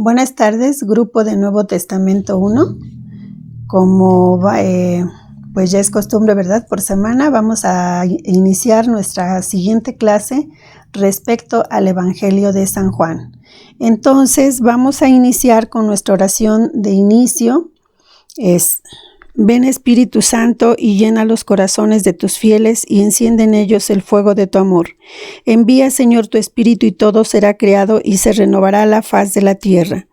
Buenas tardes, grupo de Nuevo Testamento 1. Como pues ya es costumbre, ¿verdad? Por semana vamos a iniciar nuestra siguiente clase respecto al Evangelio de San Juan. Entonces vamos a iniciar con nuestra oración de inicio. Ven Espíritu Santo y llena los corazones de tus fieles y enciende en ellos el fuego de tu amor. Envía, Señor, tu Espíritu y todo será creado y se renovará la faz de la tierra.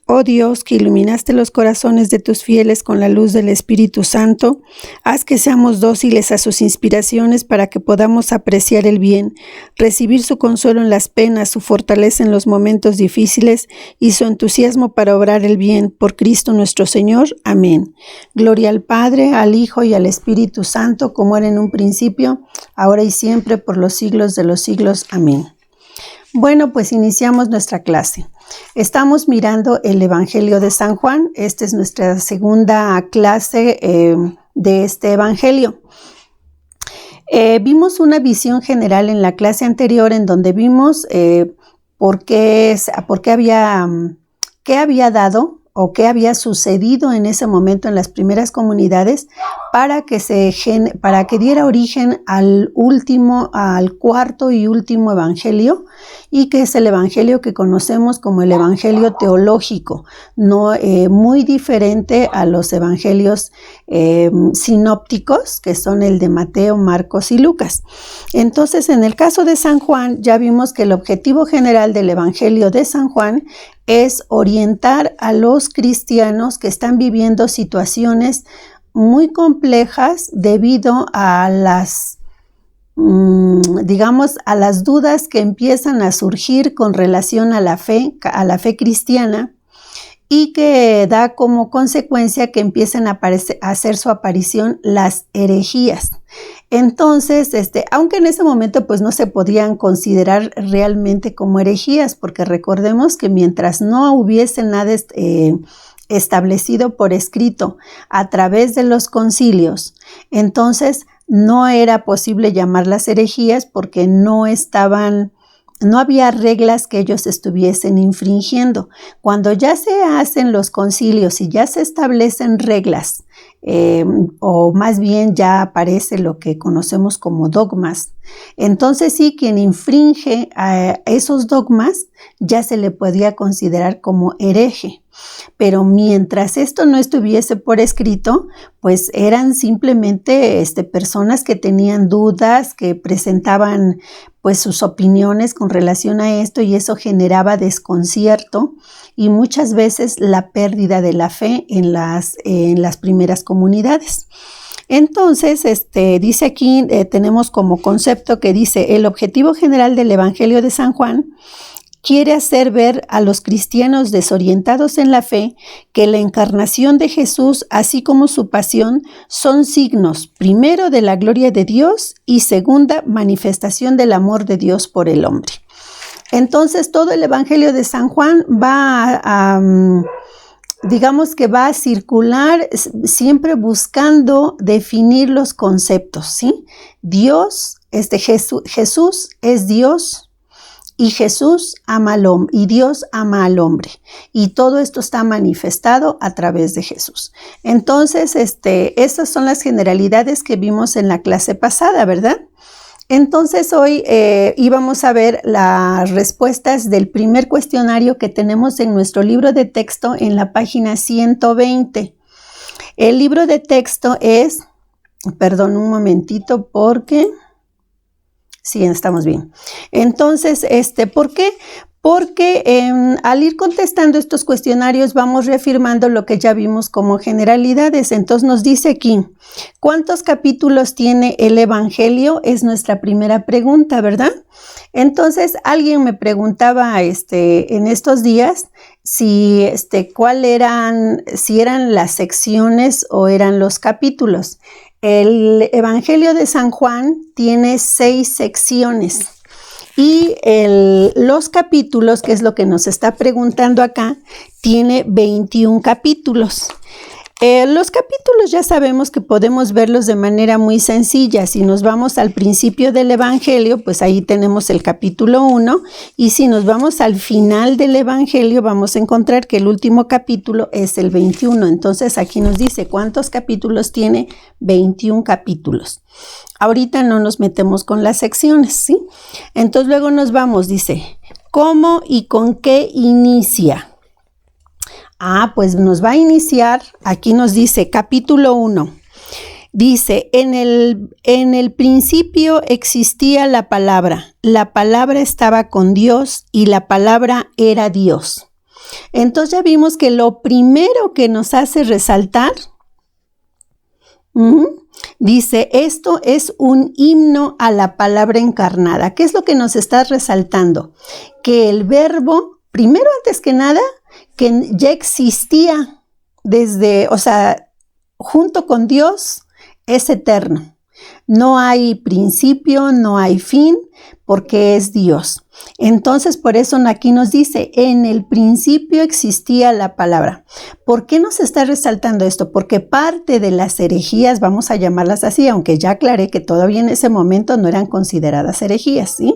Oh Dios, que iluminaste los corazones de tus fieles con la luz del Espíritu Santo, haz que seamos dóciles a sus inspiraciones para que podamos apreciar el bien, recibir su consuelo en las penas, su fortaleza en los momentos difíciles y su entusiasmo para obrar el bien. Por Cristo nuestro Señor. Amén. Gloria al Padre, al Hijo y al Espíritu Santo, como era en un principio, ahora y siempre, por los siglos de los siglos. Amén. Bueno, pues iniciamos nuestra clase. Estamos mirando el Evangelio de San Juan. Esta es nuestra segunda clase de este Evangelio. Vimos una visión general en la clase anterior en donde vimos qué había dado o qué había sucedido en ese momento en las primeras comunidades para que diera origen al cuarto y último evangelio, y que es el evangelio que conocemos como el evangelio teológico, no muy diferente a los evangelios sinópticos, que son el de Mateo, Marcos y Lucas. Entonces, en el caso de San Juan, ya vimos que el objetivo general del evangelio de San Juan es orientar a los cristianos que están viviendo situaciones muy complejas debido a las dudas que empiezan a surgir con relación a la fe cristiana, y que da como consecuencia que empiecen a hacer su aparición las herejías. Entonces, aunque en ese momento pues no se podían considerar realmente como herejías, porque recordemos que mientras no hubiese nada establecido por escrito a través de los concilios, entonces no era posible llamarlas herejías porque no había reglas que ellos estuviesen infringiendo. Cuando ya se hacen los concilios y ya se establecen reglas, o más bien ya aparece lo que conocemos como dogmas, entonces sí, quien infringe esos dogmas ya se le podía considerar como hereje. Pero mientras esto no estuviese por escrito, pues eran simplemente personas que tenían dudas, que presentaban pues sus opiniones con relación a esto, y eso generaba desconcierto y muchas veces la pérdida de la fe en las primeras comunidades. Entonces, dice aquí, tenemos como concepto que dice: el objetivo general del Evangelio de San Juan quiere hacer ver a los cristianos desorientados en la fe que la encarnación de Jesús, así como su pasión, son signos, primero, de la gloria de Dios y segunda, manifestación del amor de Dios por el hombre. Entonces, todo el Evangelio de San Juan va a circular siempre buscando definir los conceptos, ¿sí? Jesús es Dios, y Jesús ama al hombre, y Dios ama al hombre, y todo esto está manifestado a través de Jesús. Entonces, estas son las generalidades que vimos en la clase pasada, ¿verdad? Entonces, hoy íbamos a ver las respuestas del primer cuestionario que tenemos en nuestro libro de texto en la página 120. El libro de texto es, un momentito porque... Sí, estamos bien. Entonces, ¿por qué? Porque al ir contestando estos cuestionarios vamos reafirmando lo que ya vimos como generalidades. Entonces nos dice aquí, ¿cuántos capítulos tiene el Evangelio? Es nuestra primera pregunta, ¿verdad? Entonces alguien me preguntaba en estos días si eran las secciones o eran los capítulos. El Evangelio de San Juan tiene 6 secciones y los capítulos, que es lo que nos está preguntando acá, tiene 21 capítulos. Los capítulos ya sabemos que podemos verlos de manera muy sencilla. Si nos vamos al principio del Evangelio, pues ahí tenemos el capítulo 1, y si nos vamos al final del Evangelio, vamos a encontrar que el último capítulo es el 21. Entonces aquí nos dice cuántos capítulos tiene: 21 capítulos. Ahorita no nos metemos con las secciones, ¿sí? Entonces luego nos vamos, dice, ¿cómo y con qué inicia? Pues nos va a iniciar, aquí nos dice capítulo 1, dice, en el principio existía la palabra estaba con Dios y la palabra era Dios. Entonces ya vimos que lo primero que nos hace resaltar, dice, esto es un himno a la palabra encarnada. ¿Qué es lo que nos está resaltando? Que el verbo, primero, antes que nada, que ya existía junto con Dios, es eterno. No hay principio, no hay fin, porque es Dios. Entonces, por eso aquí nos dice, en el principio existía la palabra. ¿Por qué nos está resaltando esto? Porque parte de las herejías, vamos a llamarlas así, aunque ya aclaré que todavía en ese momento no eran consideradas herejías, ¿sí?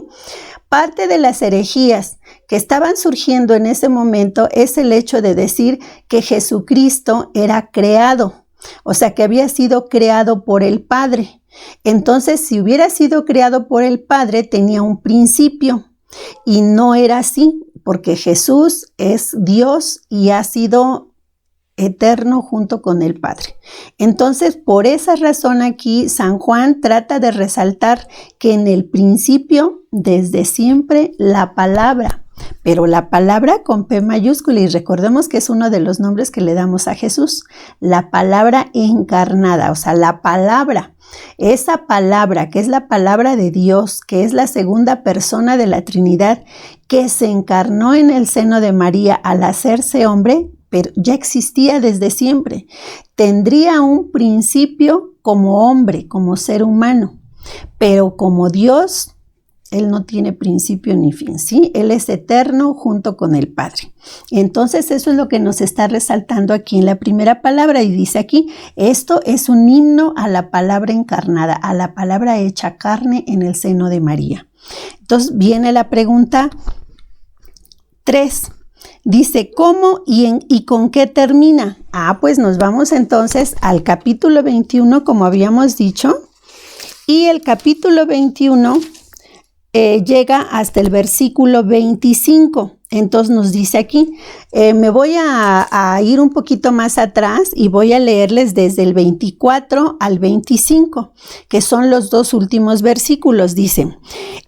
Parte de las herejías que estaban surgiendo en ese momento es el hecho de decir que Jesucristo era creado, o sea, que había sido creado por el Padre. Entonces, si hubiera sido creado por el Padre, tenía un principio, y no era así, porque Jesús es Dios y ha sido eterno junto con el Padre. Entonces, por esa razón aquí San Juan trata de resaltar que en el principio, desde siempre, la palabra, pero la palabra con P mayúscula, y recordemos que es uno de los nombres que le damos a Jesús, la palabra encarnada, o sea, la palabra, esa palabra que es la palabra de Dios, que es la segunda persona de la Trinidad, que se encarnó en el seno de María al hacerse hombre, pero ya existía desde siempre. Tendría un principio como hombre, como ser humano, pero como Dios, Él no tiene principio ni fin, ¿sí? Él es eterno junto con el Padre. Entonces, eso es lo que nos está resaltando aquí en la primera palabra, y dice aquí, esto es un himno a la palabra encarnada, a la palabra hecha carne en el seno de María. Entonces, viene la pregunta 3. Dice, ¿cómo y con qué termina? Pues nos vamos entonces al capítulo 21, como habíamos dicho, y el capítulo 21 llega hasta el versículo 25. Entonces nos dice aquí, me voy a ir un poquito más atrás y voy a leerles desde el 24 al 25, que son los dos últimos versículos. Dice,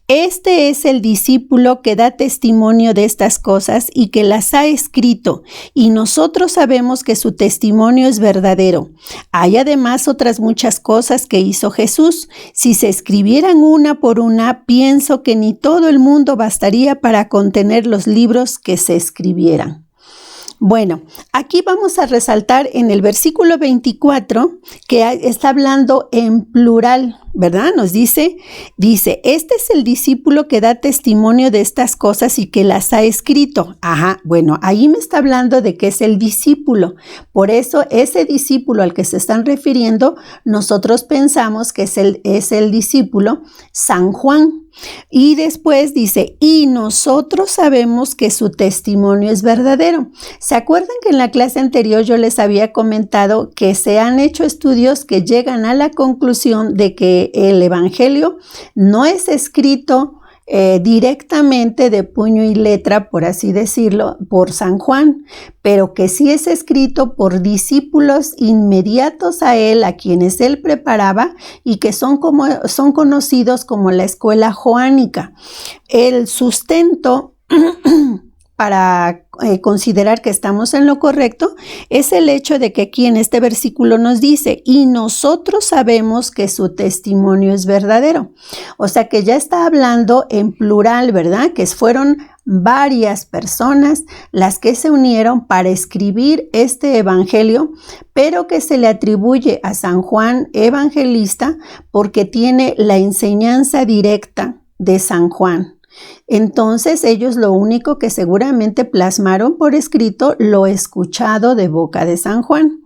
este es el discípulo que da testimonio de estas cosas y que las ha escrito, y nosotros sabemos que su testimonio es verdadero. Hay además otras muchas cosas que hizo Jesús. Si se escribieran una por una, pienso que ni todo el mundo bastaría para contener los libros que se escribieran. Bueno, aquí vamos a resaltar en el versículo 24 que está hablando en plural, ¿verdad? Nos dice, este es el discípulo que da testimonio de estas cosas y que las ha escrito. Bueno, ahí me está hablando de que es el discípulo. Por eso, ese discípulo al que se están refiriendo, nosotros pensamos que es el discípulo San Juan. Y después dice, y nosotros sabemos que su testimonio es verdadero. ¿Se acuerdan que en la clase anterior yo les había comentado que se han hecho estudios que llegan a la conclusión de que el Evangelio no es escrito directamente de puño y letra, por así decirlo, por San Juan, pero que sí es escrito por discípulos inmediatos a él, a quienes él preparaba y que son conocidos como la escuela joánica. El sustento para considerar que estamos en lo correcto es el hecho de que aquí en este versículo nos dice, y nosotros sabemos que su testimonio es verdadero. O sea que ya está hablando en plural, ¿verdad? Que fueron varias personas las que se unieron para escribir este evangelio, pero que se le atribuye a San Juan Evangelista porque tiene la enseñanza directa de San Juan. Entonces ellos lo único que seguramente plasmaron por escrito lo escuchado de boca de San Juan.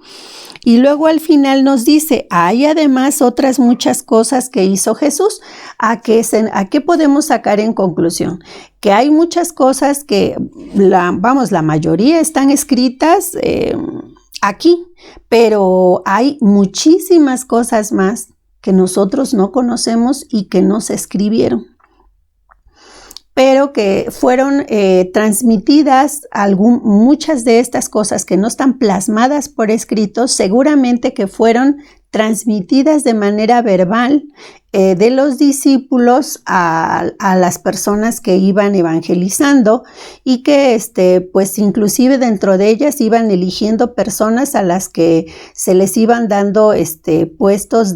Y luego al final nos dice, hay además otras muchas cosas que hizo Jesús. ¿A qué podemos sacar en conclusión? Que hay muchas cosas que, la mayoría están escritas aquí, pero hay muchísimas cosas más que nosotros no conocemos y que no se escribieron, pero que fueron transmitidas. Muchas de estas cosas que no están plasmadas por escrito, seguramente que fueron transmitidas de manera verbal de los discípulos a las personas que iban evangelizando, y que pues inclusive dentro de ellas iban eligiendo personas a las que se les iban dando puestos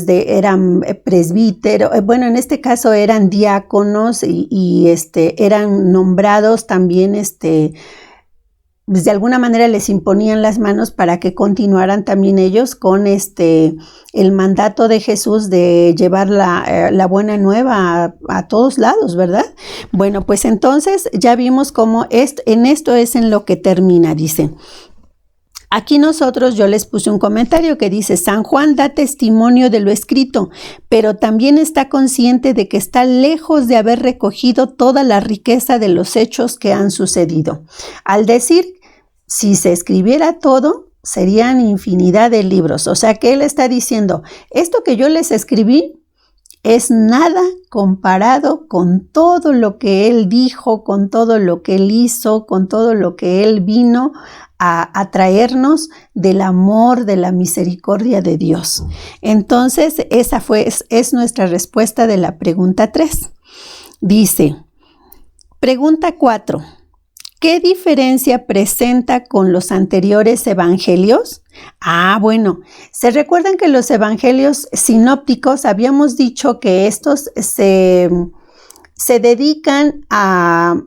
eran presbíteros, bueno, en este caso eran diáconos y eran nombrados también, pues de alguna manera les imponían las manos para que continuaran también ellos con el mandato de Jesús de llevar la buena nueva a todos lados, ¿verdad? Bueno, pues entonces ya vimos cómo en esto es en lo que termina, dice. Aquí yo les puse un comentario que dice: San Juan da testimonio de lo escrito, pero también está consciente de que está lejos de haber recogido toda la riqueza de los hechos que han sucedido. Al decir, si se escribiera todo, serían infinidad de libros. O sea que él está diciendo, esto que yo les escribí es nada comparado con todo lo que él dijo, con todo lo que él hizo, con todo lo que él vino a traernos del amor, de la misericordia de Dios. Entonces, esa es nuestra respuesta de la pregunta 3. Dice, pregunta 4. ¿Qué diferencia presenta con los anteriores evangelios? Bueno, ¿se recuerdan que los evangelios sinópticos habíamos dicho que estos se dedican a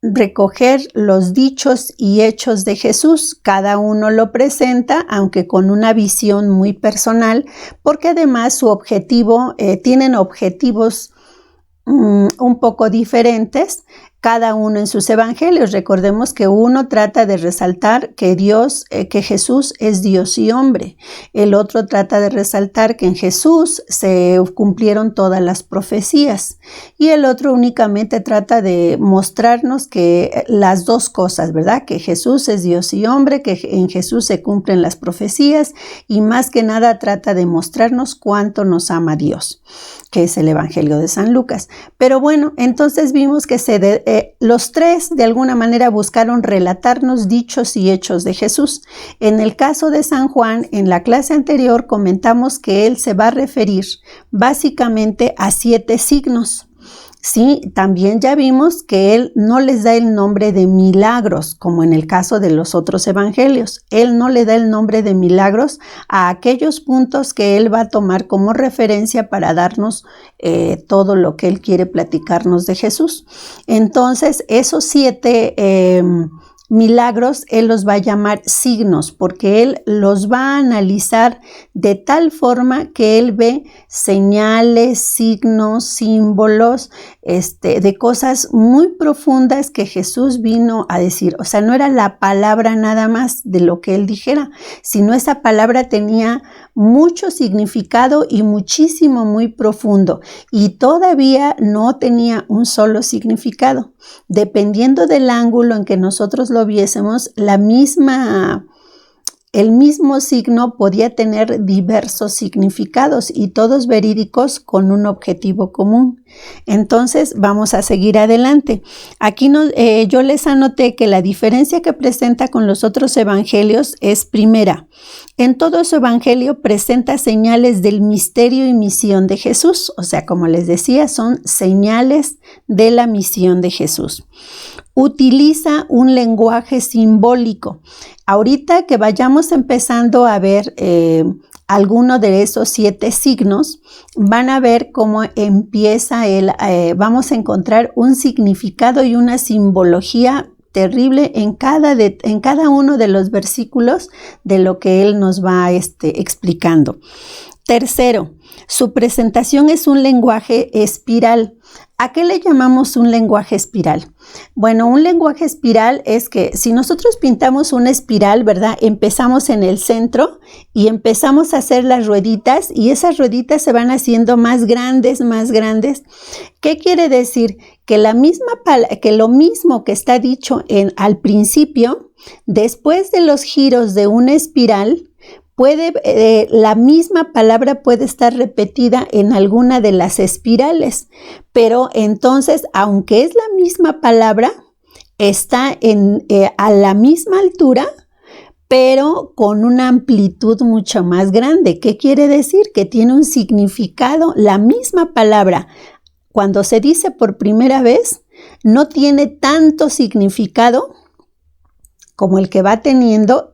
recoger los dichos y hechos de Jesús? Cada uno lo presenta, aunque con una visión muy personal, porque además tienen objetivos un poco diferentes, cada uno en sus evangelios. Recordemos que uno trata de resaltar que Jesús es Dios y hombre. El otro trata de resaltar que en Jesús se cumplieron todas las profecías. Y el otro únicamente trata de mostrarnos que las dos cosas, ¿verdad? Que Jesús es Dios y hombre, que en Jesús se cumplen las profecías, y más que nada trata de mostrarnos cuánto nos ama Dios, que es el Evangelio de San Lucas. Pero bueno, entonces vimos que los tres de alguna manera buscaron relatarnos dichos y hechos de Jesús. En el caso de San Juan, en la clase anterior comentamos que él se va a referir básicamente a 7 signos. Sí, también ya vimos que él no les da el nombre de milagros, como en el caso de los otros evangelios. Él no le da el nombre de milagros a aquellos puntos que él va a tomar como referencia para darnos todo lo que él quiere platicarnos de Jesús. Entonces, esos 7 milagros, él los va a llamar signos, porque él los va a analizar de tal forma que él ve señales, signos, símbolos, de cosas muy profundas que Jesús vino a decir. O sea, no era la palabra nada más de lo que él dijera, sino esa palabra tenía mucho significado y muchísimo, muy profundo, y todavía no tenía un solo significado. Dependiendo del ángulo en que nosotros lo viésemos, el mismo signo podía tener diversos significados y todos verídicos con un objetivo común. Entonces vamos a seguir adelante. Aquí yo les anoté que la diferencia que presenta con los otros evangelios es: primera, en todo su evangelio presenta señales del misterio y misión de Jesús. O sea, como les decía, son señales de la misión de Jesús. Utiliza un lenguaje simbólico. Ahorita que vayamos empezando a ver alguno de esos 7 signos, van a ver cómo empieza vamos a encontrar un significado y una simbología terrible en cada uno de los versículos de lo que él nos va explicando. Tercero, su presentación es un lenguaje espiral. ¿A qué le llamamos un lenguaje espiral? Bueno, un lenguaje espiral es que si nosotros pintamos una espiral, ¿verdad? Empezamos en el centro y empezamos a hacer las rueditas y esas rueditas se van haciendo más grandes, más grandes. ¿Qué quiere decir? Que lo mismo que está dicho al principio, después de los giros de una espiral, la misma palabra puede estar repetida en alguna de las espirales, pero entonces, aunque es la misma palabra, está a la misma altura, pero con una amplitud mucho más grande. ¿Qué quiere decir? Que tiene un significado. La misma palabra, cuando se dice por primera vez, no tiene tanto significado como el que va teniendo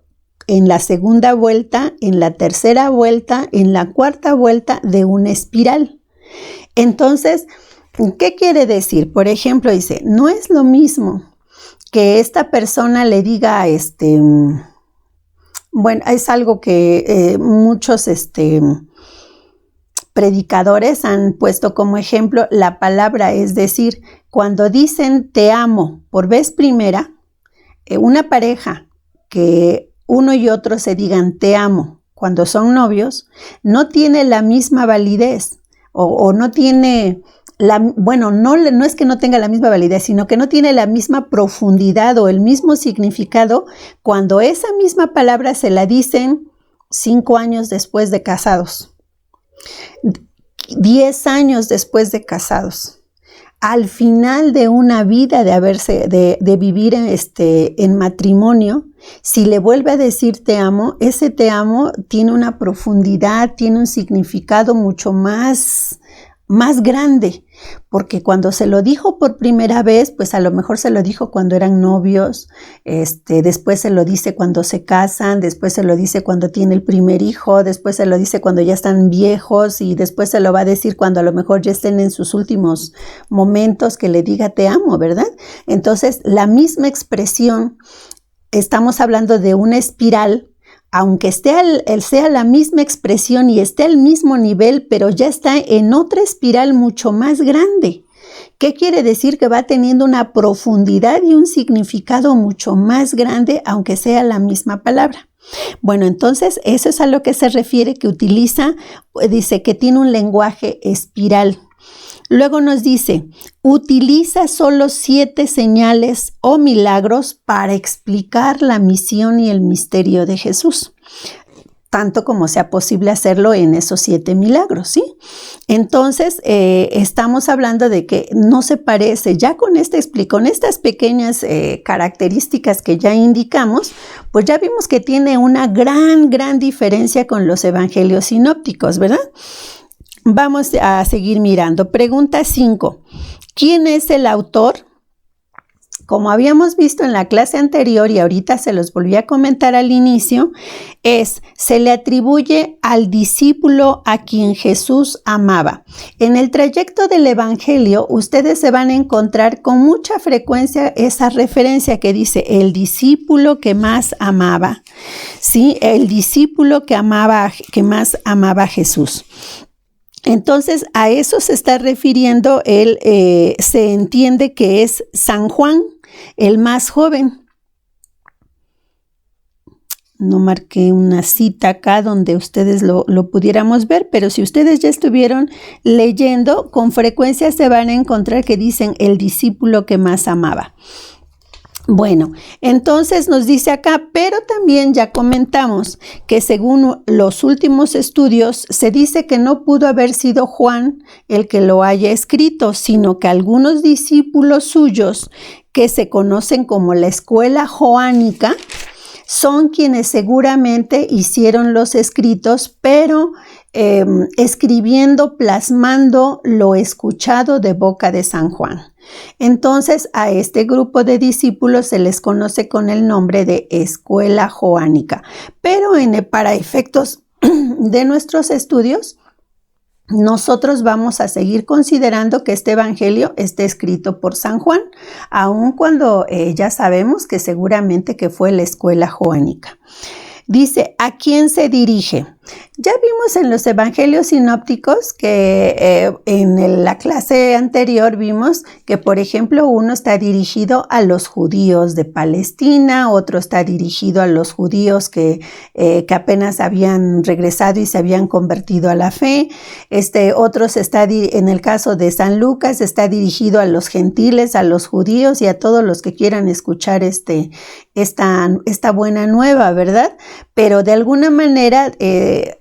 en la segunda vuelta, en la tercera vuelta, en la cuarta vuelta de una espiral. Entonces, ¿qué quiere decir? Por ejemplo, dice, no es lo mismo que esta persona le diga, bueno, es algo que muchos predicadores han puesto como ejemplo la palabra, es decir, cuando dicen te amo por vez primera, una pareja que uno y otro se digan te amo cuando son novios, no tiene la misma validez o no tiene, no es que no tenga la misma validez, sino que no tiene la misma profundidad o el mismo significado cuando esa misma palabra se la dicen 5 años después de casados, 10 años después de casados. Al final de una vida de vivir en matrimonio, si le vuelve a decir te amo, ese te amo tiene una profundidad, tiene un significado mucho más grande, porque cuando se lo dijo por primera vez, pues a lo mejor se lo dijo cuando eran novios, después se lo dice cuando se casan, después se lo dice cuando tiene el primer hijo, después se lo dice cuando ya están viejos y después se lo va a decir cuando a lo mejor ya estén en sus últimos momentos que le diga te amo, ¿verdad? Entonces, la misma expresión, estamos hablando de una espiral, aunque sea la misma expresión y esté al mismo nivel, pero ya está en otra espiral mucho más grande. ¿Qué quiere decir? Que va teniendo una profundidad y un significado mucho más grande, aunque sea la misma palabra. Bueno, entonces eso es a lo que se refiere, que dice que tiene un lenguaje espiral. Luego nos dice, utiliza solo 7 señales o milagros para explicar la misión y el misterio de Jesús, tanto como sea posible hacerlo en esos 7 milagros, ¿sí? Entonces, estamos hablando de que no se parece, ya con estas pequeñas características que ya indicamos, pues ya vimos que tiene una gran diferencia con los evangelios sinópticos, ¿verdad? Vamos a seguir mirando. Pregunta 5. ¿Quién es el autor? Como habíamos visto en la clase anterior y ahorita se los volví a comentar al inicio, se le atribuye al discípulo a quien Jesús amaba. En el trayecto del Evangelio, ustedes se van a encontrar con mucha frecuencia esa referencia que dice el discípulo que más amaba. Sí, el discípulo que más amaba a Jesús. Entonces, a eso se está refiriendo se entiende que es San Juan, el más joven. No marqué una cita acá donde ustedes lo pudiéramos ver, pero si ustedes ya estuvieron leyendo, con frecuencia se van a encontrar que dicen el discípulo que más amaba. Bueno, entonces nos dice acá, pero también ya comentamos que según los últimos estudios se dice que no pudo haber sido Juan el que lo haya escrito, sino que algunos discípulos suyos que se conocen como la escuela joánica son quienes seguramente hicieron los escritos, pero escribiendo, plasmando lo escuchado de boca de San Juan. Entonces, a este grupo de discípulos se les conoce con el nombre de escuela joánica. Pero para efectos de nuestros estudios, nosotros vamos a seguir considerando que este evangelio esté escrito por San Juan, aun cuando ya sabemos que seguramente que fue la escuela joánica. Dice, ¿a quién se dirige? Ya vimos en los evangelios sinópticos que en la clase anterior vimos que, por ejemplo, uno está dirigido a los judíos de Palestina, otro está dirigido a los judíos que apenas habían regresado y se habían convertido a la fe. Otros en el caso de San Lucas, está dirigido a los gentiles, a los judíos y a todos los que quieran escuchar esta buena nueva, ¿verdad? Pero de alguna manera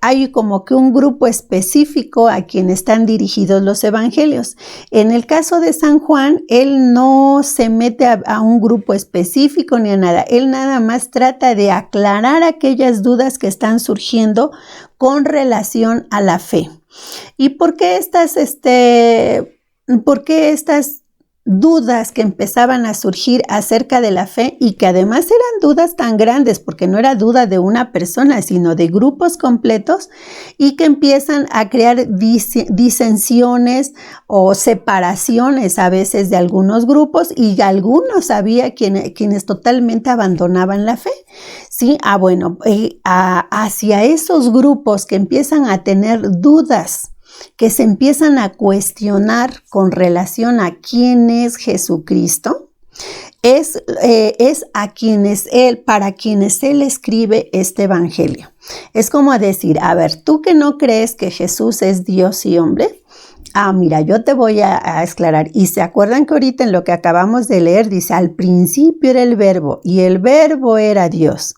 hay como que un grupo específico a quien están dirigidos los evangelios. En el caso de San Juan, él no se mete a un grupo específico ni a nada. Él nada más trata de aclarar aquellas dudas que están surgiendo con relación a la fe. ¿Y por qué estas dudas que empezaban a surgir acerca de la fe y que además eran dudas tan grandes porque no era duda de una persona sino de grupos completos y que empiezan a crear disensiones o separaciones a veces de algunos grupos y algunos había quienes totalmente abandonaban la fe? Sí, hacia esos grupos que empiezan a tener dudas, que se empiezan a cuestionar con relación a quién es Jesucristo, es para quienes Él escribe este evangelio. Es como decir, a ver, tú que no crees que Jesús es Dios y hombre, mira, yo te voy a aclarar. Y se acuerdan que ahorita en lo que acabamos de leer dice, al principio era el verbo y el verbo era Dios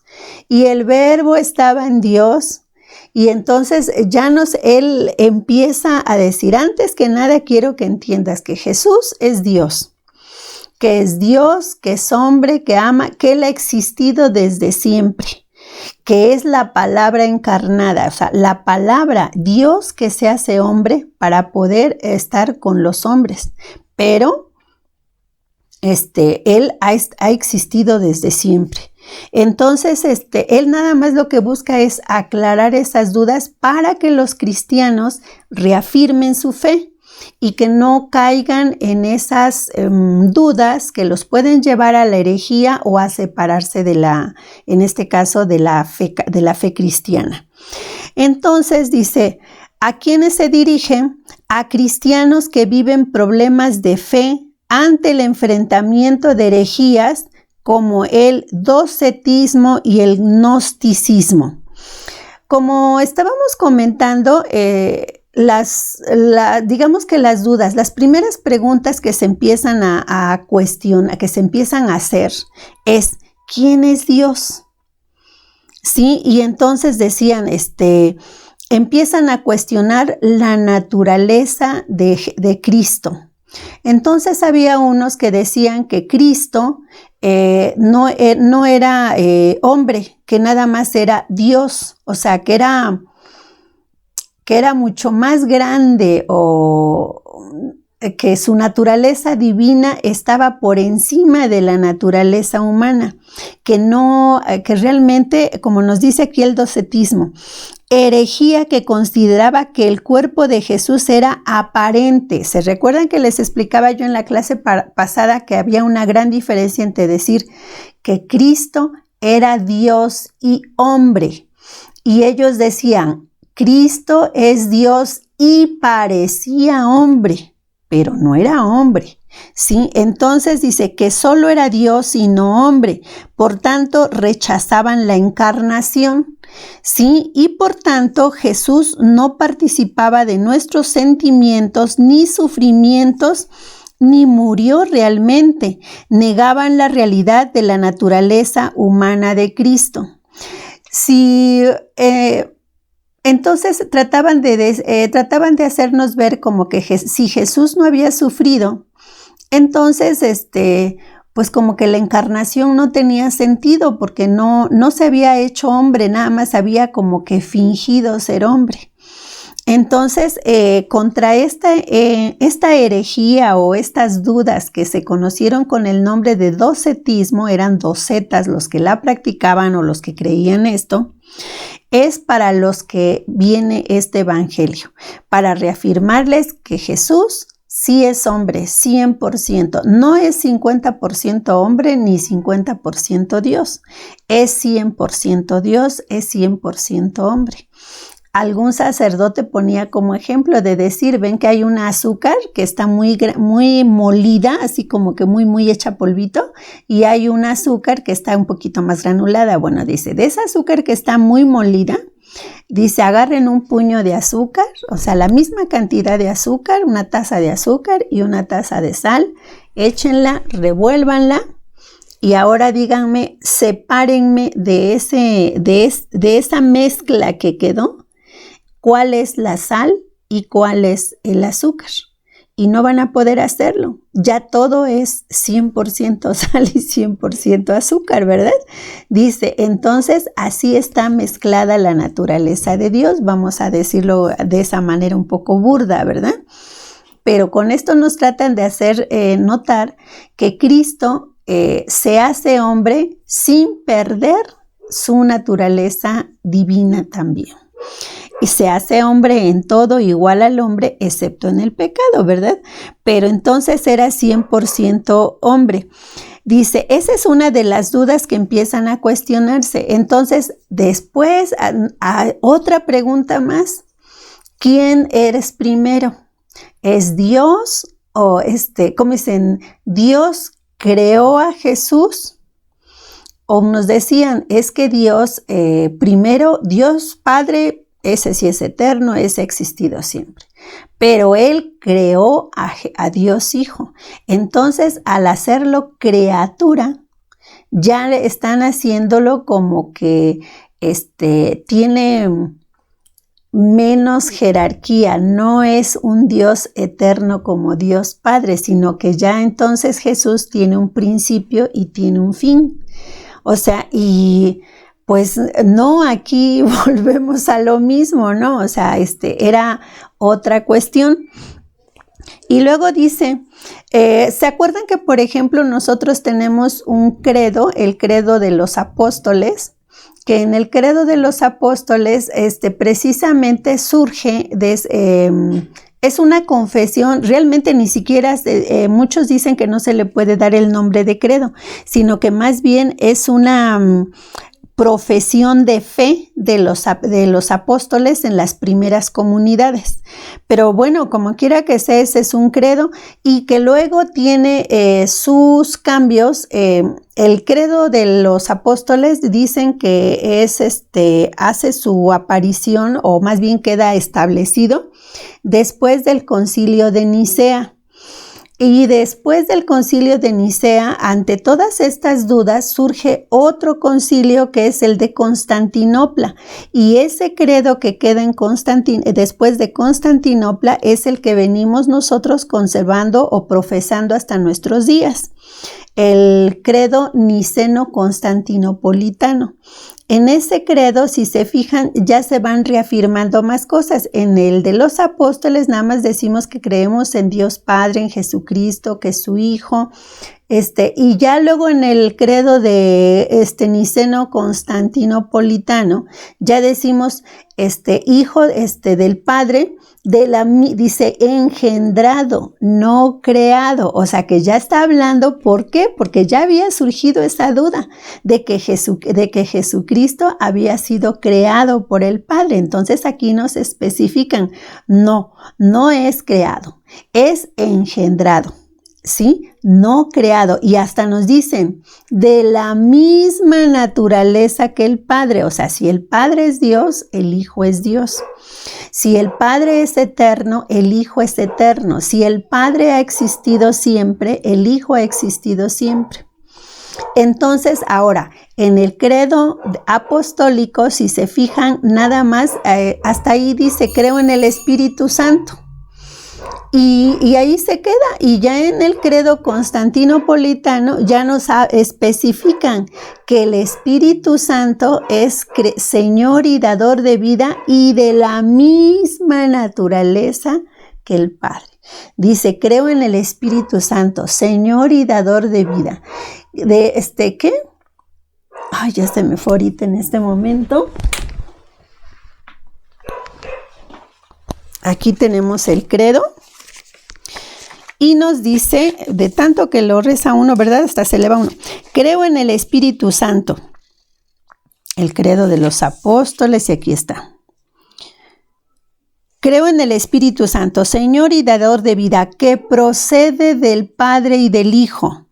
y el verbo estaba en Dios. Y entonces él empieza a decir, antes que nada quiero que entiendas que Jesús es Dios, que es hombre, que ama, que Él ha existido desde siempre, que es la palabra encarnada, o sea, la palabra Dios que se hace hombre para poder estar con los hombres, pero Él ha existido desde siempre. Entonces, él nada más lo que busca es aclarar esas dudas para que los cristianos reafirmen su fe y que no caigan en esas dudas que los pueden llevar a la herejía o a separarse en este caso, de la fe cristiana. Entonces dice, ¿a quiénes se dirigen? A cristianos que viven problemas de fe ante el enfrentamiento de herejías como el docetismo y el gnosticismo. Como estábamos comentando, digamos que las dudas, las primeras preguntas que se empiezan a cuestionar, que se empiezan a hacer es, ¿quién es Dios? Sí, y entonces decían, empiezan a cuestionar la naturaleza de Cristo. Entonces había unos que decían que Cristo no era hombre, que nada más era Dios, o sea, que era mucho más grande o que su naturaleza divina estaba por encima de la naturaleza humana, que realmente, como nos dice aquí el docetismo, herejía que consideraba que el cuerpo de Jesús era aparente. ¿Se recuerdan que les explicaba yo en la clase pasada que había una gran diferencia entre decir que Cristo era Dios y hombre? Y ellos decían, Cristo es Dios y parecía hombre, pero no era hombre. ¿Sí? Entonces dice que solo era Dios y no hombre, por tanto rechazaban la encarnación, ¿sí? Y por tanto Jesús no participaba de nuestros sentimientos ni sufrimientos, ni murió realmente, negaban la realidad de la naturaleza humana de Cristo. Entonces trataban de hacernos ver como que si Jesús no había sufrido, entonces, pues como que la encarnación no tenía sentido porque no se había hecho hombre, nada más había como que fingido ser hombre. Entonces, contra esta herejía o estas dudas que se conocieron con el nombre de docetismo, eran docetas los que la practicaban o los que creían esto, es para los que viene este evangelio, para reafirmarles que Jesús sí es hombre, 100%. No es 50% hombre ni 50% Dios. Es 100% Dios, es 100% hombre. algún sacerdote ponía como ejemplo de decir, ven que hay una azúcar que está muy molida, así como que muy hecha polvito, y hay un azúcar que está un poquito más granulada. Bueno, dice, de esa azúcar que está muy molida, dice, agarren un puño de azúcar, o sea, la misma cantidad de azúcar, una taza de azúcar y una taza de sal, échenla, revuélvanla, y ahora díganme, sepárenme de esa mezcla que quedó, cuál es la sal y cuál es el azúcar. Y no van a poder hacerlo. Ya todo es 100% sal y 100% azúcar, ¿verdad? Dice, entonces así está mezclada la naturaleza de Dios. Vamos a decirlo de esa manera un poco burda, ¿verdad? Pero con esto nos tratan de hacer notar que Cristo se hace hombre sin perder su naturaleza divina también. Y se hace hombre en todo igual al hombre, excepto en el pecado, ¿verdad? Pero entonces era 100% hombre. Dice, esa es una de las dudas que empiezan a cuestionarse. Entonces, después, otra pregunta más. ¿Quién eres primero? ¿Es Dios o cómo dicen? ¿Dios creó a Jesús? O nos decían, es que Dios, primero, Dios Padre, ese sí es eterno, ese ha existido siempre. Pero Él creó a Dios Hijo. Entonces, al hacerlo criatura, ya están haciéndolo como que tiene menos jerarquía. No es un Dios eterno como Dios Padre, sino que ya entonces Jesús tiene un principio y tiene un fin. O sea, y pues no, aquí volvemos a lo mismo, ¿no? O sea, era otra cuestión. Y luego dice, ¿se acuerdan que, por ejemplo, nosotros tenemos un credo, el credo de los apóstoles? Que en el credo de los apóstoles, precisamente surge es una confesión, realmente ni siquiera, muchos dicen que no se le puede dar el nombre de credo, sino que más bien es una profesión de fe de los apóstoles en las primeras comunidades. Pero bueno, como quiera que sea, ese es un credo y que luego tiene sus cambios. El credo de los apóstoles dicen que hace su aparición, o más bien queda establecido después del Concilio de Nicea. Y después del Concilio de Nicea, ante todas estas dudas, surge otro concilio que es el de Constantinopla. Y ese credo que queda después de Constantinopla es el que venimos nosotros conservando o profesando hasta nuestros días. El credo niceno-constantinopolitano. En ese credo, si se fijan, ya se van reafirmando más cosas. En el de los apóstoles nada más decimos que creemos en Dios Padre, en Jesucristo, que es su Hijo. Y ya luego en el credo de niceno-constantinopolitano, ya decimos Hijo del Padre, dice engendrado, no creado. O sea que ya está hablando, ¿por qué? Porque ya había surgido esa duda de que Jesucristo había sido creado por el Padre. Entonces aquí nos especifican, no es creado, es engendrado. ¿Sí? No creado. Y hasta nos dicen, de la misma naturaleza que el Padre. O sea, si el Padre es Dios, el Hijo es Dios. Si el Padre es eterno, el Hijo es eterno. Si el Padre ha existido siempre, el Hijo ha existido siempre. Entonces, ahora, en el credo apostólico, si se fijan, nada más, hasta ahí dice, creo en el Espíritu Santo. Y ahí se queda. Y ya en el credo constantinopolitano ya nos especifican que el Espíritu Santo es Señor y dador de vida y de la misma naturaleza que el Padre. Dice, creo en el Espíritu Santo, Señor y dador de vida. ¿Qué? Ay, ya se me fue ahorita en este momento. Aquí tenemos el credo. Y nos dice, de tanto que lo reza uno, ¿verdad? Hasta se eleva uno. Creo en el Espíritu Santo. El credo de los apóstoles, y aquí está. Creo en el Espíritu Santo, Señor y dador de vida, que procede del Padre y del Hijo,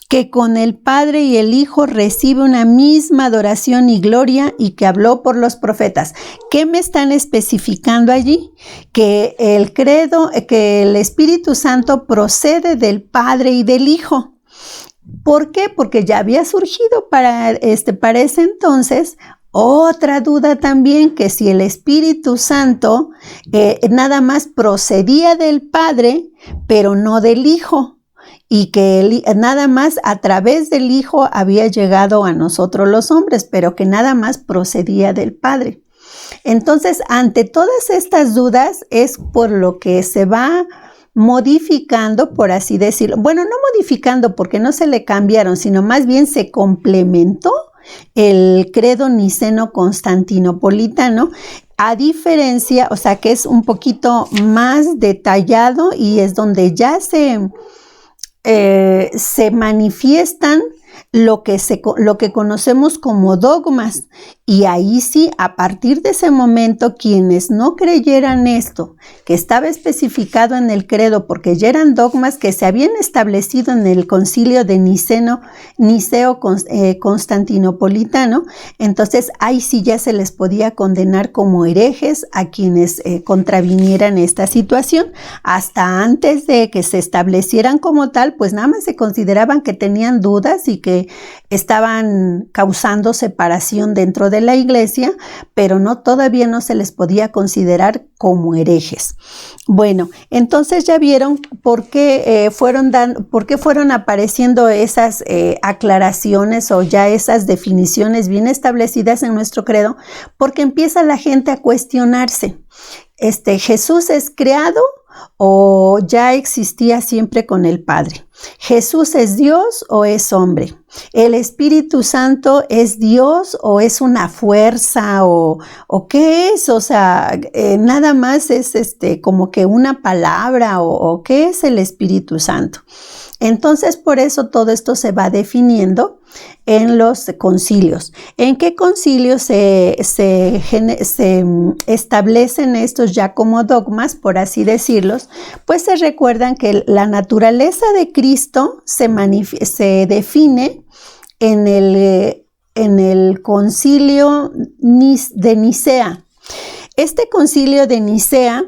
que con el Padre y el Hijo recibe una misma adoración y gloria y que habló por los profetas. ¿Qué me están especificando allí? Que el credo, que el Espíritu Santo procede del Padre y del Hijo. ¿Por qué? Porque ya había surgido para ese entonces otra duda también, que si el Espíritu Santo nada más procedía del Padre, pero no del Hijo, y que nada más a través del Hijo había llegado a nosotros los hombres, pero que nada más procedía del Padre. Entonces, ante todas estas dudas es por lo que se va modificando, por así decirlo. Bueno, no modificando porque no se le cambiaron, sino más bien se complementó el credo niceno-constantinopolitano, a diferencia, o sea que es un poquito más detallado y es donde ya se manifiestan lo que conocemos como dogmas. Y ahí sí, a partir de ese momento, quienes no creyeran esto, que estaba especificado en el credo, porque ya eran dogmas que se habían establecido en el concilio de Niceo-Constantinopolitano, entonces ahí sí ya se les podía condenar como herejes a quienes contravinieran esta situación. Hasta antes de que se establecieran como tal, pues nada más se consideraban que tenían dudas y que estaban causando separación dentro de la iglesia, pero todavía no se les podía considerar como herejes. Bueno, entonces ya vieron por qué fueron apareciendo esas aclaraciones o ya esas definiciones bien establecidas en nuestro credo, porque empieza la gente a cuestionarse. ¿Jesús es creado o ya existía siempre con el Padre? ¿Jesús es Dios o es hombre? ¿El Espíritu Santo es Dios o es una fuerza o qué es? O sea, nada más es como que una palabra o qué es el Espíritu Santo. Entonces, por eso todo esto se va definiendo en los concilios. ¿En qué concilios se establecen estos ya como dogmas, por así decirlos? Pues se recuerdan que la naturaleza de Cristo se define en el concilio de Nicea. Este concilio de Nicea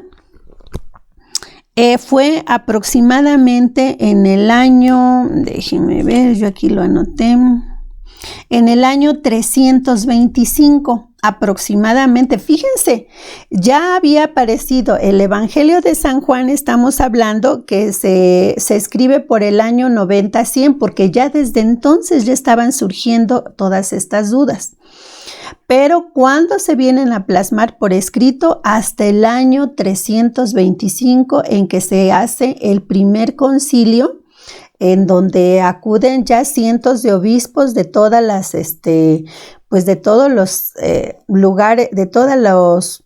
fue aproximadamente en el año, déjenme ver, yo aquí lo anoté, en el año 325 aproximadamente. Fíjense, ya había aparecido el Evangelio de San Juan, estamos hablando que se escribe por el año 90-100, porque ya desde entonces ya estaban surgiendo todas estas dudas. Pero ¿cuándo se vienen a plasmar por escrito? Hasta el año 325, en que se hace el primer concilio, en donde acuden ya cientos de obispos de todas las, pues de todos los lugares, de todas los,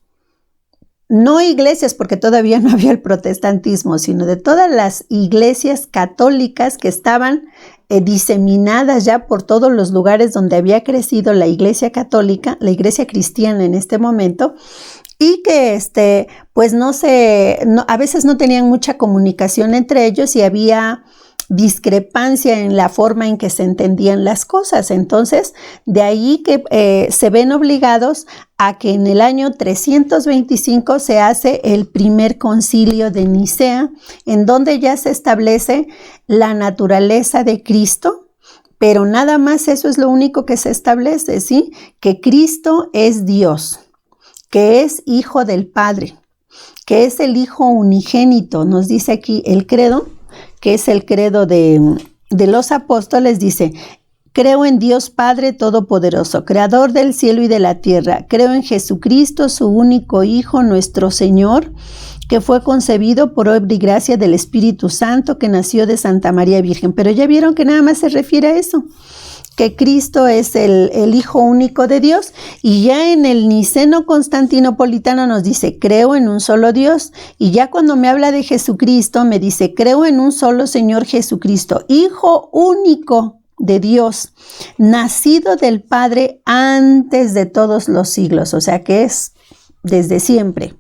no iglesias, porque todavía no había el protestantismo, sino de todas las iglesias católicas que estaban diseminadas ya por todos los lugares donde había crecido la iglesia católica, la iglesia cristiana en este momento, y que pues a veces no tenían mucha comunicación entre ellos y había discrepancia en la forma en que se entendían las cosas. Entonces, de ahí que se ven obligados a que en el año 325 se hace el primer concilio de Nicea, en donde ya se establece la naturaleza de Cristo, pero nada más eso es lo único que se establece, ¿sí? Que Cristo es Dios, que es Hijo del Padre, que es el Hijo unigénito. Nos dice aquí el credo, que es el credo de los apóstoles, dice: creo en Dios Padre Todopoderoso, Creador del cielo y de la tierra. Creo en Jesucristo, su único Hijo, nuestro Señor, que fue concebido por obra y gracia del Espíritu Santo, que nació de Santa María Virgen. Pero ya vieron que nada más se refiere a eso, que Cristo es el Hijo único de Dios. Y ya en el Niceno Constantinopolitano nos dice: creo en un solo Dios. Y ya cuando me habla de Jesucristo me dice: creo en un solo Señor Jesucristo, Hijo único de Dios, nacido del Padre antes de todos los siglos. O sea que es desde siempre.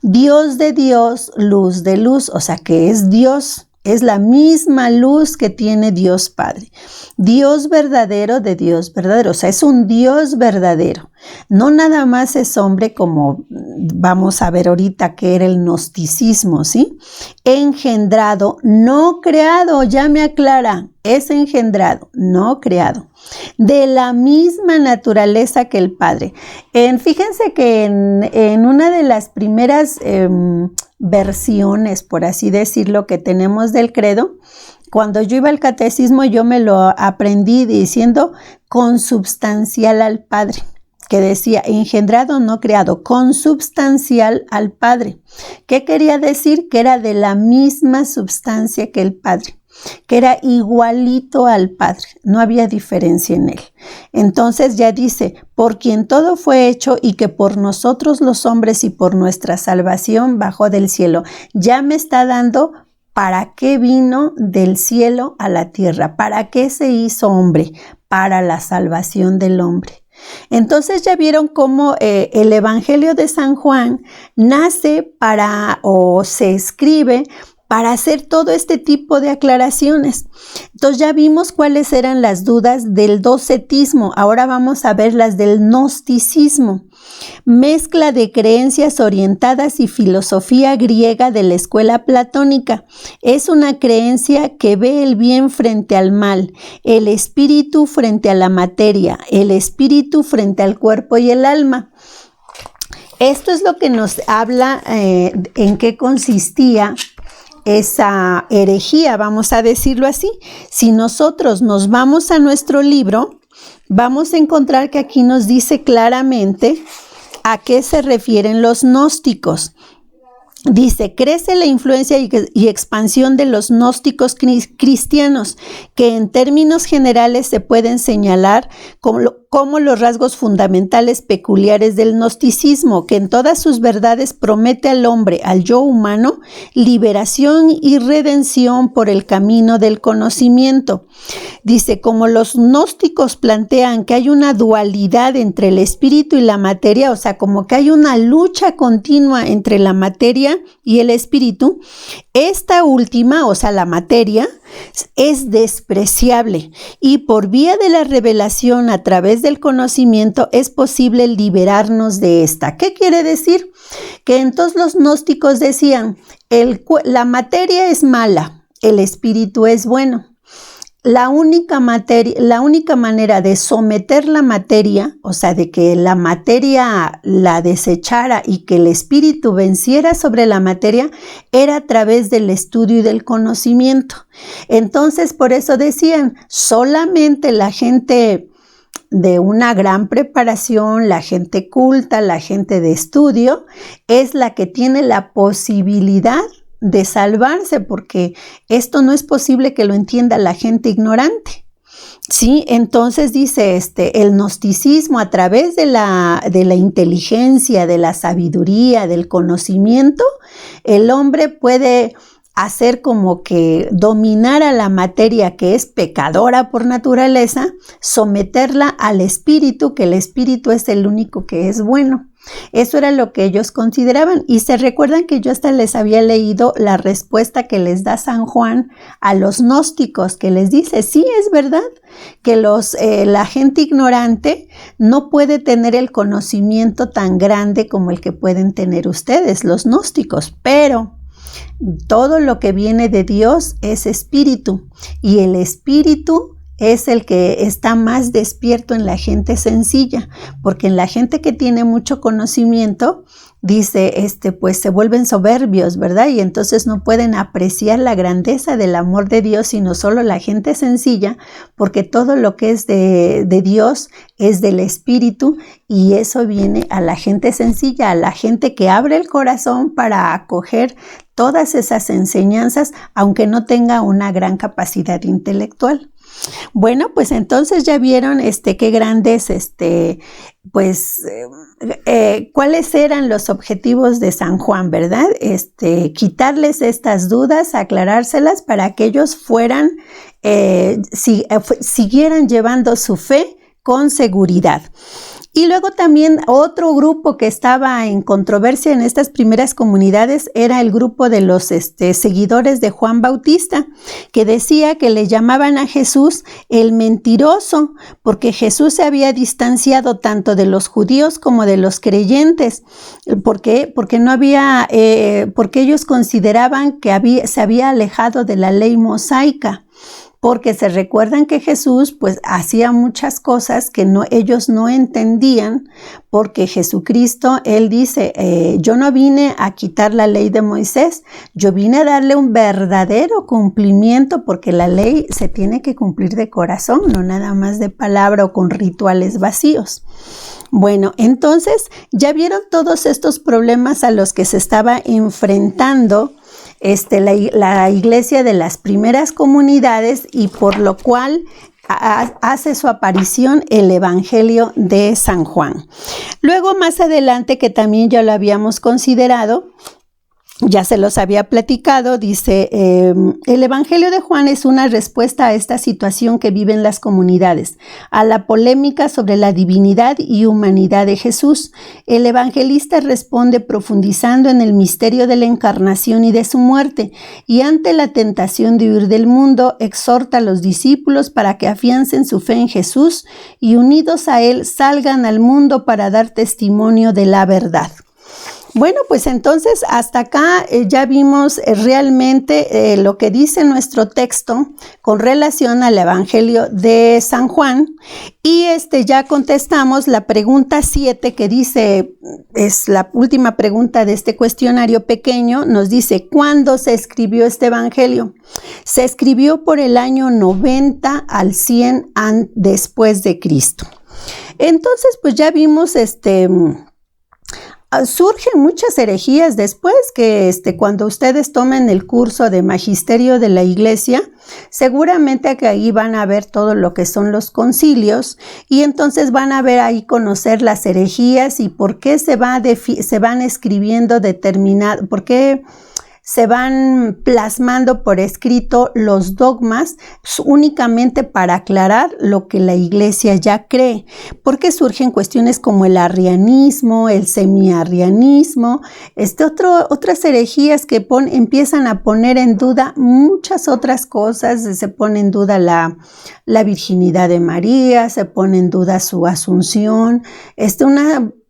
Dios de Dios, luz de luz, o sea que es Dios, es la misma luz que tiene Dios Padre. Dios verdadero de Dios verdadero, o sea, es un Dios verdadero. No nada más es hombre como vamos a ver ahorita que era el gnosticismo, ¿sí? Engendrado, no creado, ya me aclara, es engendrado, no creado. De la misma naturaleza que el Padre. Fíjense que en una de las primeras versiones, por así decirlo, que tenemos del credo, cuando yo iba al catecismo yo me lo aprendí diciendo consubstancial al Padre, que decía engendrado, no creado, consubstancial al Padre. ¿Qué quería decir? Que era de la misma substancia que el Padre, que era igualito al Padre, no había diferencia en él. Entonces ya dice, por quien todo fue hecho y que por nosotros los hombres y por nuestra salvación bajó del cielo. Ya me está dando para qué vino del cielo a la tierra, para qué se hizo hombre, para la salvación del hombre. Entonces ya vieron cómo el Evangelio de San Juan nace o se escribe para hacer todo este tipo de aclaraciones. Entonces ya vimos cuáles eran las dudas del docetismo, ahora vamos a ver las del gnosticismo. Mezcla de creencias orientadas y filosofía griega de la escuela platónica. Es una creencia que ve el bien frente al mal, el espíritu frente a la materia, el espíritu frente al cuerpo y el alma. Esto es lo que nos habla en qué consistía esa herejía, vamos a decirlo así. Si nosotros nos vamos a nuestro libro, vamos a encontrar que aquí nos dice claramente a qué se refieren los gnósticos. Dice, crece la influencia y expansión de los gnósticos cristianos, que en términos generales se pueden señalar como los rasgos fundamentales peculiares del gnosticismo, que en todas sus verdades promete al hombre, al yo humano, liberación y redención por el camino del conocimiento. Dice, como los gnósticos plantean que hay una dualidad entre el espíritu y la materia, o sea, como que hay una lucha continua entre la materia y el espíritu, esta última, o sea, la materia, es despreciable y por vía de la revelación a través del conocimiento es posible liberarnos de esta. ¿Qué quiere decir? Que entonces los gnósticos decían, la materia es mala, el espíritu es bueno. La única manera de someter la materia, o sea, de que la materia la desechara y que el espíritu venciera sobre la materia, era a través del estudio y del conocimiento. Entonces, por eso decían, solamente la gente de una gran preparación, la gente culta, la gente de estudio, es la que tiene la posibilidad de salvarse, porque esto no es posible que lo entienda la gente ignorante. Sí, entonces dice el gnosticismo a través de la inteligencia, de la sabiduría, del conocimiento, el hombre puede hacer como que dominar a la materia que es pecadora por naturaleza, someterla al espíritu, que el espíritu es el único que es bueno. Eso era lo que ellos consideraban y se recuerdan que yo hasta les había leído la respuesta que les da San Juan a los gnósticos, que les dice, sí, es verdad que la gente ignorante no puede tener el conocimiento tan grande como el que pueden tener ustedes, los gnósticos, pero todo lo que viene de Dios es espíritu y el espíritu es el que está más despierto en la gente sencilla, porque en la gente que tiene mucho conocimiento, dice, pues se vuelven soberbios, ¿verdad? Y entonces no pueden apreciar la grandeza del amor de Dios, sino solo la gente sencilla, porque todo lo que es de Dios es del Espíritu, y eso viene a la gente sencilla, a la gente que abre el corazón para acoger todas esas enseñanzas, aunque no tenga una gran capacidad intelectual. Bueno, pues entonces ya vieron qué grandes, cuáles eran los objetivos de San Juan, ¿verdad? Quitarles estas dudas, aclarárselas para que ellos siguieran llevando su fe con seguridad. Y luego también otro grupo que estaba en controversia en estas primeras comunidades era el grupo de los seguidores de Juan Bautista, que decía que le llamaban a Jesús el mentiroso, porque Jesús se había distanciado tanto de los judíos como de los creyentes. ¿Por qué? Porque porque ellos consideraban que se había alejado de la ley mosaica. Porque se recuerdan que Jesús pues hacía muchas cosas que ellos no entendían, porque Jesucristo, Él dice, yo no vine a quitar la ley de Moisés, yo vine a darle un verdadero cumplimiento, porque la ley se tiene que cumplir de corazón, no nada más de palabra o con rituales vacíos. Bueno, entonces ya vieron todos estos problemas a los que se estaba enfrentando la iglesia de las primeras comunidades, y por lo cual hace su aparición el Evangelio de San Juan. Luego, más adelante, que también ya lo habíamos considerado, ya se los había platicado, dice, el Evangelio de Juan es una respuesta a esta situación que viven las comunidades, a la polémica sobre la divinidad y humanidad de Jesús. El evangelista responde profundizando en el misterio de la encarnación y de su muerte, y ante la tentación de huir del mundo, exhorta a los discípulos para que afiancen su fe en Jesús y unidos a Él salgan al mundo para dar testimonio de la verdad. Bueno, pues entonces hasta acá ya vimos realmente lo que dice nuestro texto con relación al Evangelio de San Juan, y ya contestamos la pregunta 7, que dice, es la última pregunta de este cuestionario pequeño, nos dice, ¿cuándo se escribió este Evangelio? Se escribió por el año 90 al 100 después de Cristo. Entonces, pues ya vimos surgen muchas herejías después, que cuando ustedes tomen el curso de Magisterio de la Iglesia, seguramente que ahí van a ver todo lo que son los concilios, y entonces van a ver ahí, conocer las herejías y por qué se van escribiendo por qué se van plasmando por escrito los dogmas únicamente para aclarar lo que la Iglesia ya cree, porque surgen cuestiones como el arrianismo, el semiarrianismo, otras herejías que empiezan a poner en duda muchas otras cosas. Se pone en duda la virginidad de María, se pone en duda su asunción,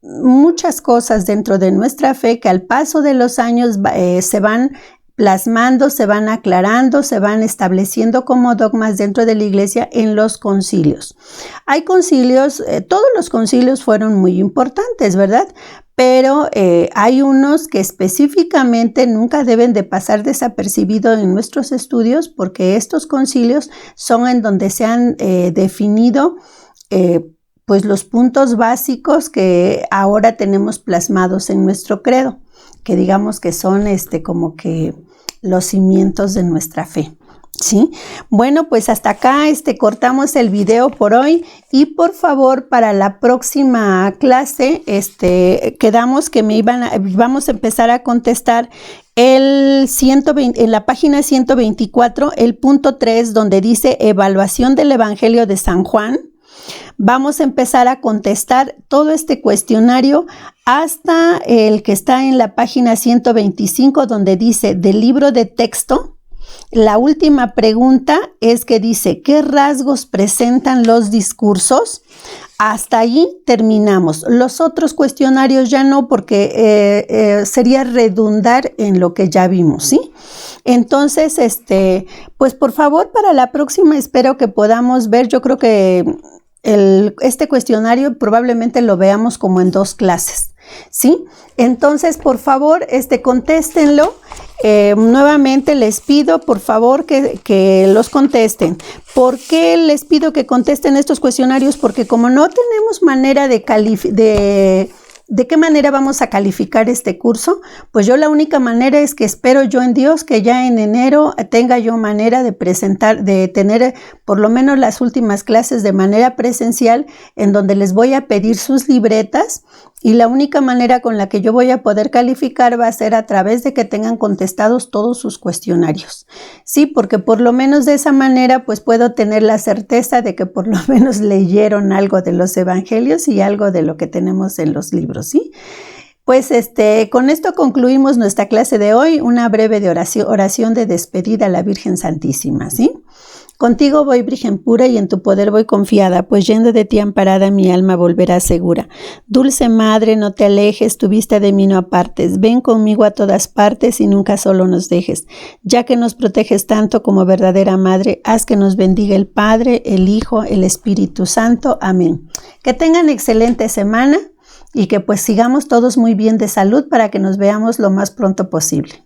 muchas cosas dentro de nuestra fe que al paso de los años se van plasmando, se van aclarando, se van estableciendo como dogmas dentro de la Iglesia en los concilios. Hay concilios, todos los concilios fueron muy importantes, ¿verdad? Pero hay unos que específicamente nunca deben de pasar desapercibidos en nuestros estudios, porque estos concilios son en donde se han definido pues los puntos básicos que ahora tenemos plasmados en nuestro credo, que digamos que son como que los cimientos de nuestra fe, ¿sí? Bueno, pues hasta acá cortamos el video por hoy, y por favor, para la próxima clase quedamos que vamos a empezar a contestar en la página 124, el punto 3, donde dice evaluación del Evangelio de San Juan. Vamos a empezar a contestar todo este cuestionario hasta el que está en la página 125, donde dice del libro de texto. La última pregunta es que dice, ¿qué rasgos presentan los discursos? Hasta ahí terminamos. Los otros cuestionarios ya no, porque sería redundar en lo que ya vimos, ¿sí? Entonces, pues por favor, para la próxima espero que podamos ver, yo creo que este cuestionario probablemente lo veamos como en 2 clases, ¿sí? Entonces, por favor, contéstenlo. Nuevamente les pido, por favor, que los contesten. ¿Por qué les pido que contesten estos cuestionarios? Porque como no tenemos manera de ¿De qué manera vamos a calificar este curso? Pues yo la única manera es que espero yo en Dios que ya en enero tenga yo manera de presentar, de tener por lo menos las últimas clases de manera presencial, en donde les voy a pedir sus libretas, y la única manera con la que yo voy a poder calificar va a ser a través de que tengan contestados todos sus cuestionarios. Sí, porque por lo menos de esa manera pues puedo tener la certeza de que por lo menos leyeron algo de los evangelios y algo de lo que tenemos en los libros, ¿sí? Pues con esto concluimos nuestra clase de hoy, una breve de oración de despedida a la Virgen Santísima, ¿sí? Contigo voy, Virgen pura, y en tu poder voy confiada, pues yendo de ti amparada mi alma volverá segura. Dulce Madre, no te alejes, tu vista de mí no apartes, ven conmigo a todas partes y nunca solo nos dejes. Ya que nos proteges tanto como verdadera Madre, haz que nos bendiga el Padre, el Hijo, el Espíritu Santo. Amén. Que tengan excelente semana y que pues sigamos todos muy bien de salud para que nos veamos lo más pronto posible.